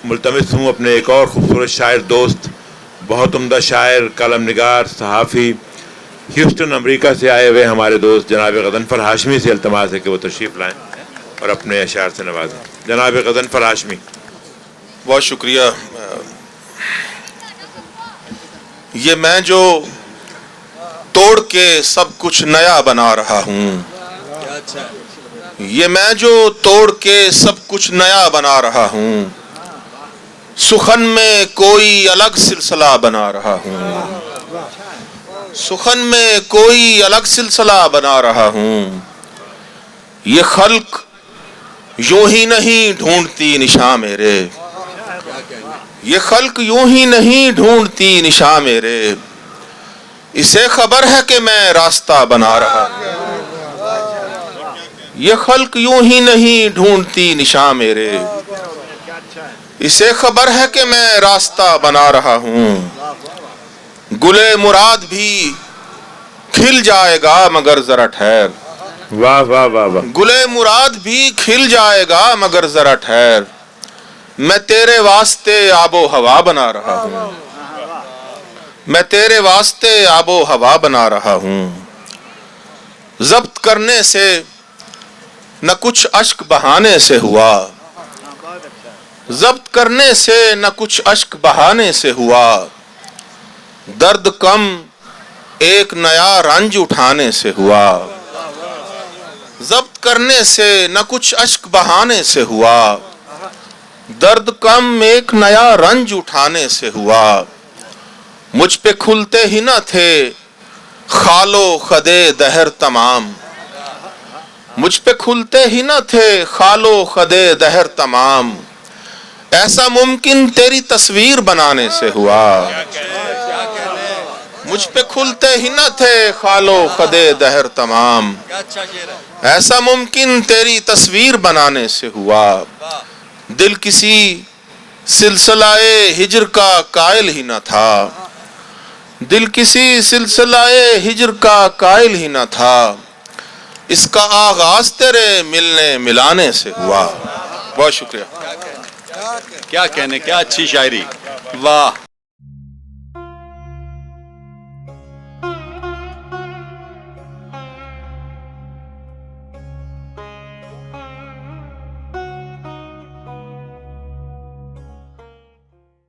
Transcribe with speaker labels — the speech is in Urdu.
Speaker 1: ملتمس ہوں اپنے ایک اور خوبصورت شاعر دوست، بہت عمدہ شاعر، کالم نگار، صحافی، ہیوسٹن امریکہ سے آئے ہوئے ہمارے دوست جناب غضنفر ہاشمی سے التماس ہے کہ وہ تشریف لائیں اور اپنے اشعار سے نوازیں۔ جناب غضنفر ہاشمی۔
Speaker 2: بہت شکریہ۔ یہ میں جو توڑ کے سب کچھ نیا بنا رہا ہوں، یہ میں جو توڑ کے سب کچھ نیا بنا رہا ہوں، سخن میں کوئی الگ سلسلہ بنا رہا ہوں، سخن میں کوئی الگ سلسلہ بنا رہا ہوں۔ یہ خلق یوں ہی نہیں ڈھونڈتی نشاں میرے، یہ خلق یوں ہی نہیں ڈھونڈتی نشاں میرے، اسے خبر ہے کہ میں راستہ بنا رہا ہوں۔ یہ خلق یوں ہی نہیں ڈھونڈتی نشاں میرے، اسے خبر ہے کہ میں راستہ بنا رہا ہوں۔ گلے مراد بھی کھل جائے گا مگر ذرا ٹھہر،
Speaker 1: واہ واہ واہ واہ۔
Speaker 2: گلے مراد بھی کھل جائے گا مگر ذرا ٹھہر، میں تیرے واسطے آب و ہوا بنا رہا ہوں، میں تیرے واسطے آب و ہوا بنا رہا ہوں۔ ضبط کرنے سے نہ کچھ اشک بہانے سے ہوا، ضبط کرنے سے نہ کچھ اشک بہانے سے ہوا، درد کم ایک نیا رنج اٹھانے سے ہوا، ضبط کرنے سے نہ کچھ اشک بہانے سے ہوا، درد کم ایک نیا رنج اٹھانے سے ہوا۔ مجھ پہ کھلتے ہی نہ تھے خال و خدے دہر تمام، مجھ پہ کھلتے ہی نہ تھے خال و خدے دہر تمام، ایسا ممکن تیری تصویر بنانے سے ہوا، مجھ پہ کھلتے ہی نہ تھے خال و خدے دہر تمام، ایسا ممکن تیری تصویر بنانے سے ہوا۔ دل کسی سلسلہ ہجر کا قائل ہی نہ تھا، دل کسی سلسلہ ہجر کا قائل ہی نہ تھا، اس کا آغاز تیرے ملنے ملانے سے ہوا۔ بہت شکریہ۔
Speaker 3: کیا کہنے، کیا اچھی شاعری، واہ۔